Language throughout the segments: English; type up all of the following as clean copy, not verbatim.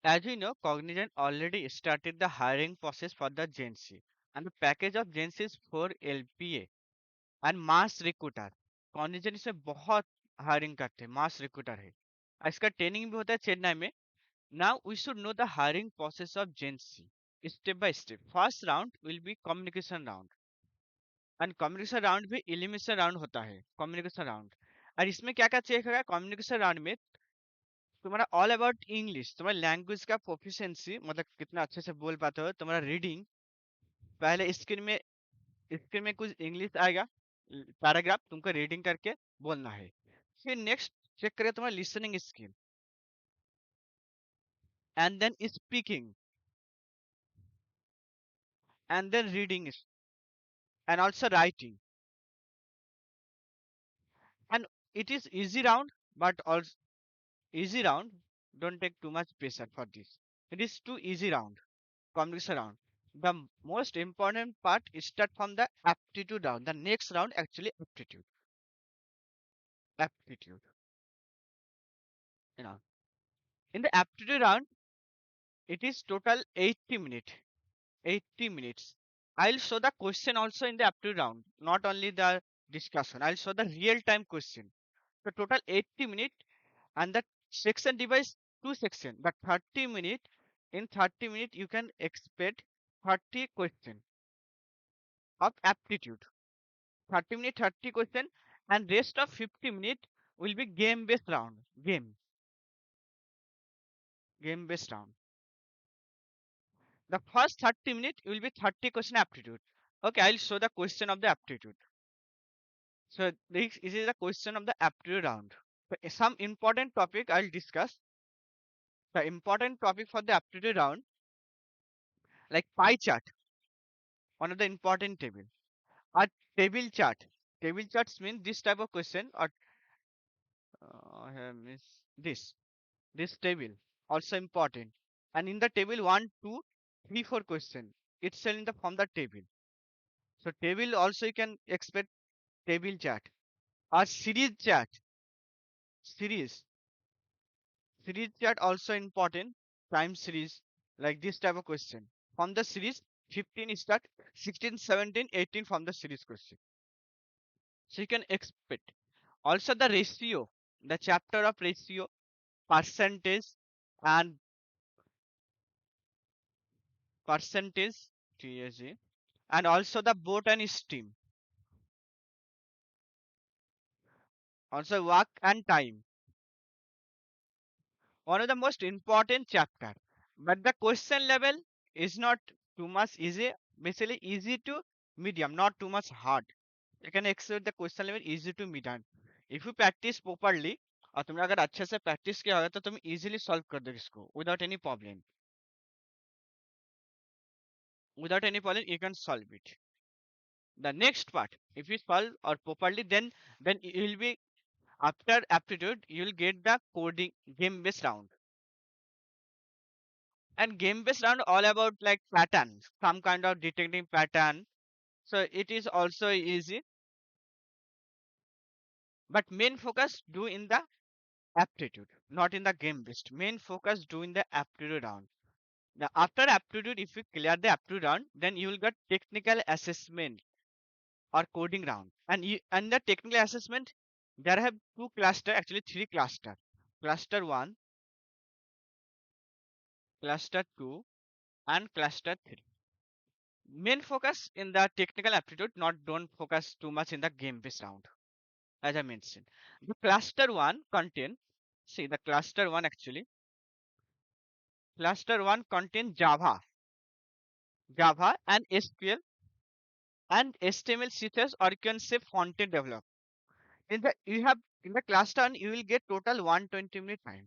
As we know, Cognizant already started the hiring process for the GenC, and the package of GenC is 4 LPA and mass recruiter. Cognizant इसमें बहुत hiring करते हैं, mass recruiter है. और इसका training भी होता है चेन्नई में. Now we should know the hiring process of Jency step by step. First round will be communication round, and communication round भी एलिमिनेशन राउंड होता है. कम्युनिकेशन राउंड, और इसमें क्या क्या चेक होगा कम्युनिकेशन राउंड में? तुम्हारा ऑल अबाउट इंग्लिश, तुम्हारा लैंग्वेज का प्रोफिशिएंसी, मतलब कितना अच्छे से बोल पाते हो. तुम्हारा रीडिंग, पहले स्क्रीन में कुछ इंग्लिश आएगा, पैराग्राफ तुमको रीडिंग करके बोलना है. फिर नेक्स्ट चेक करें तुम्हारा listening skill, and then speaking, and then reading, and also writing. And it is easy round, but also easy round. Don't take too much pressure for this. It is too easy round, communication round. The most important part is start from the aptitude round. The next round actually aptitude. Aptitude. You know, in the aptitude round, it is total 80 minutes. 80 minutes. I'll show the question also in the aptitude round, not only the discussion. I'll show the real time question. So total 80 minutes, and that section device two section, but 30 minute, in 30 minute you can expect 30 question of aptitude. 30 minute 30 question, and rest of 50 minute will be game based round. Game based round. The first 30 minute will be 30 question aptitude. Okay, I'll show the question of the aptitude. So this is the question of the aptitude round. So some important topic I'll discuss. The important topic for the aptitude round, like pie chart, one of the important table. A table chart. Table charts mean this type of question, or I have missed this table also important. And in the table 1, 2, 3, 4 question, it's still in the from the table. So table also you can expect table chart or series chart. Series series chart also important. Time series, like this type of question. From the series 15 start, 16, 17, 18 from the series question. So you can expect. Also the ratio, the chapter of ratio, percentage, and percentage, TSG, and also the boat and steam. Also work and time. One of the most important chapter. But the question level is not too much easy. Basically easy to medium, not too much hard. You can expect the question level easy to medium. If you practice properly, और तुमने अगर अच्छे से practice किया होगा तो तुम easily solve कर दोगे इसको without any problem. Without any problem you can solve it. The next part, if you solve or properly, then you will be, after aptitude you will get the coding game based round. And game based round all about like pattern, some kind of detecting pattern. So it is also easy, but main focus do in the aptitude, not in the game based. Main focus do in the aptitude round. Now after aptitude, if you clear the aptitude round, then you will get technical assessment or coding round. And and the technical assessment, there have two cluster, actually three cluster. Cluster 1, cluster 2, and cluster 3. Main focus in the technical aptitude, not don't focus too much in the game based round, as I mentioned. The cluster 1 contain, see the cluster 1 actually, cluster 1 contain Java and SQL and HTML, CSS, or you can say front end develop. In the you have in the cluster 1 you will get total 120-minute time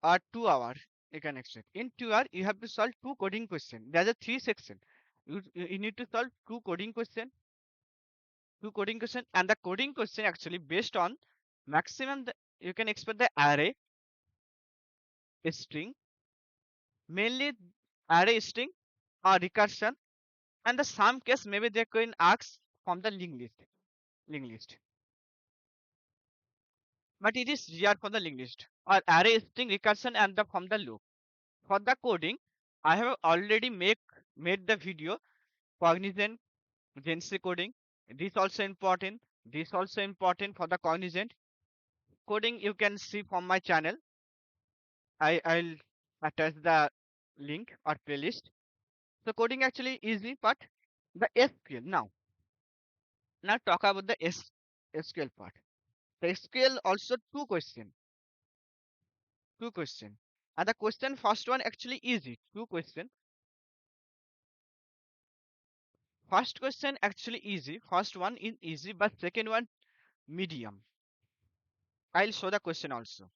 or 2 hours. You can expect in 2 hours you have to solve two coding question. There's a three section. You need to solve two coding question, and the coding question actually based on maximum you can expect the array string, mainly array string or recursion, and the some case maybe they can ask from the linked list. but it is rare for the linguist. Or array string recursion and the from the loop. For the coding, I have already made the video Cognizant GenC coding. This also important. This also important for the Cognizant coding. You can see from my channel. I'll attach the link or playlist. So coding actually easy, but the SQL now talk about the SQL part. The SQL also two question, and the question first one actually easy. Two question. First question actually easy. First one is easy, but second one medium. I'll show the question also.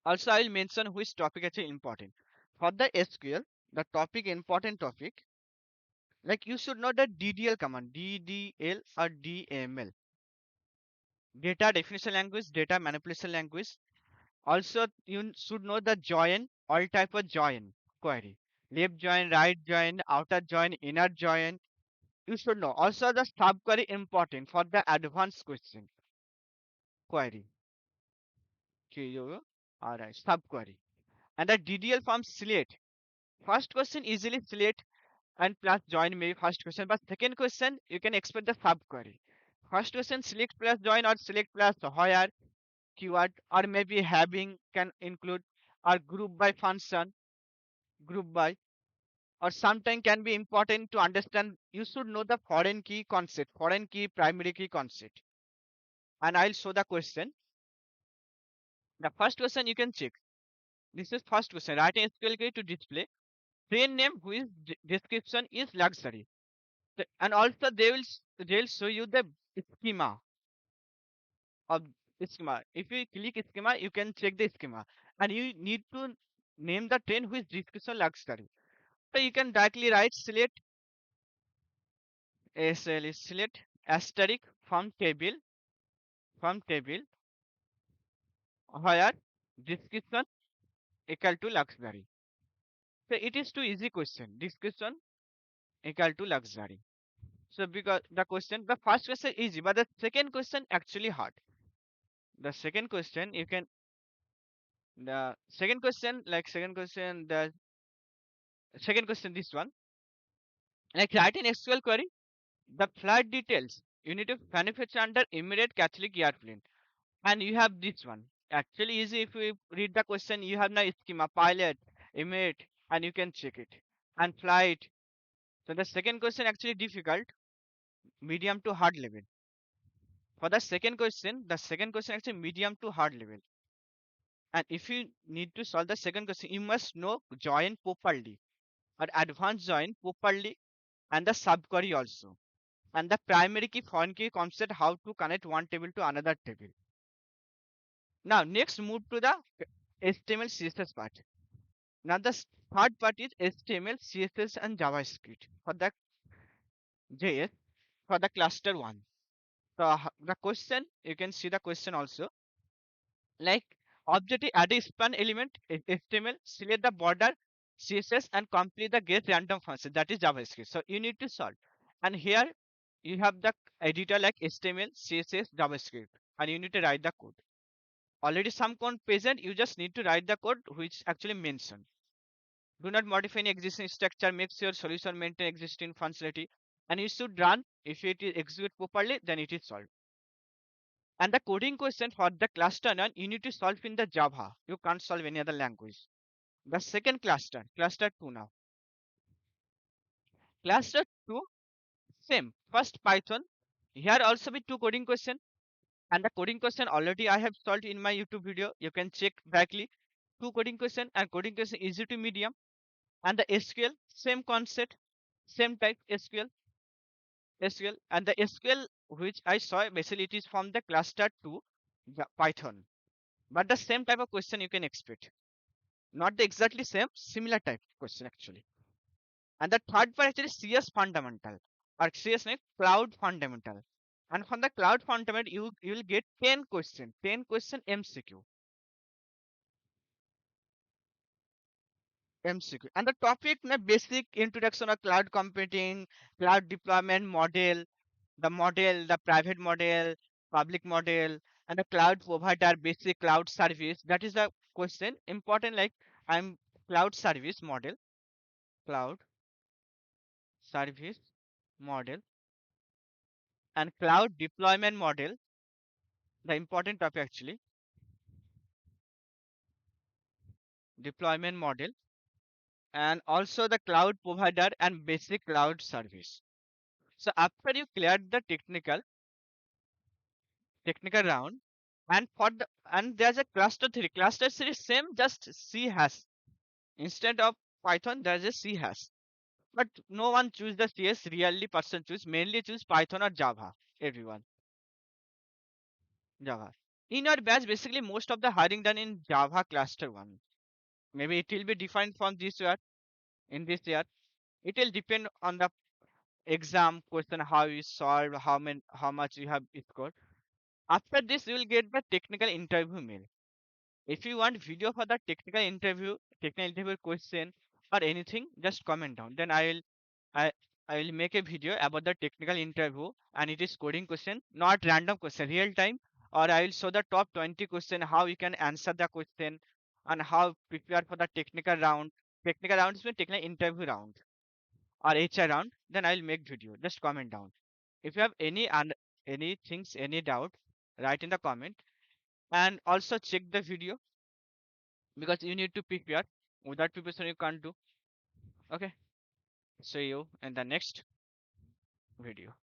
Also, I'll mention which topic actually important. For the SQL, the topic important topic, like you should know the DDL command, DDL or DML, data definition language, data manipulation language. Also, you should know the join, all type of join query, left join, right join, outer join, inner join. You should know. Also, the subquery important for the advanced question query. Okay, all right, subquery. And the DDL form select. First question easily select and plus join maybe first question, but second question you can expect the subquery. First question select plus join or select plus where keyword or maybe having can include or group by function, group by, or sometime can be important to understand. You should know the foreign key concept, foreign key, primary key concept. And I'll show the question. The first question you can check. This is first question. Write an SQL query to display train name whose description is luxury. And also they'll show you the schema of schema. If you click schema, you can check the schema, and you need to name the train whose description luxury. So you can directly write select asterisk from table where description equal to luxury. So it is too easy question. Description equal to luxury. So because the first question easy, but the second question actually hard. The second question you can the second question like second question the second question this one like write an SQL query. The flight details you need to manufacture under immediate Catholic airplane, and you have this one actually easy. If you read the question, you have no schema pilot immediate, and you can check it and flight. So the second question actually difficult, medium to hard level. For the second question actually medium to hard level. And if you need to solve the second question, you must know join properly or advanced join properly and the subquery also. And the primary key, foreign key concept, how to connect one table to another table. Now, next move to the HTML CSS part. Now, the third part is HTML, CSS, and JavaScript for the JS for the cluster one. So, the question, you can see the question also. Like object add a span element HTML, select the border CSS, and complete the get random function, that is JavaScript. So you need to solve, and here you have the editor like HTML, CSS, JavaScript, and you need to write the code. Already some code present, you just need to write the code which actually mentioned. Do not modify any existing structure. Make sure solution maintain existing functionality, and you should run. If it is execute properly, then it is solved. And the coding question for the cluster none, you need to solve in the Java. You can't solve any other language. The second cluster 2 now. Cluster 2, same. First Python. Here also be two coding question. And the coding question already I have solved in my YouTube video. You can check directly. Two coding question, and coding question easy to medium. And the SQL, same concept, same type SQL. And the SQL which I saw basically it is from the cluster 2 Python. But the same type of question you can expect. Not the exactly same, similar type question actually. And the third part actually CS fundamental or CS like cloud fundamental. And from the cloud fundamental, you will get 10 question MCQ. MCQ. And the topic na basic introduction of cloud computing, cloud deployment model, the private model, public model, and a cloud provider, basic cloud service. That is the question. Important, like I'm cloud service model, cloud service model, and cloud deployment model. The important topic actually, deployment model, and also the cloud provider and basic cloud service. So after you cleared the technical round, and for the and there's a cluster theory. Cluster theory is same, just C hash. Instead of Python, there's a C hash. But no one choose the CS. Really, person choose mainly choose Python or Java. Everyone Java. In your batch, basically most of the hiring done in Java cluster one. Maybe it will be defined from this year. In this year, it will depend on the exam question, how you solve, how much you have scored. After this, you will get the technical interview mail. If you want video for the technical interview question or anything, just comment down. Then I I will make a video about the technical interview, and it is coding question, not random question, real time. Or I will show the top 20 question, how you can answer the question, and how prepare for the technical round. Technical round is the technical interview round or HR round. Then I will make video. Just comment down. If you have any things, any doubt, write in the comment, and also check the video because you need to prepare. Without preparation, you can't do. Okay. See you in the next video.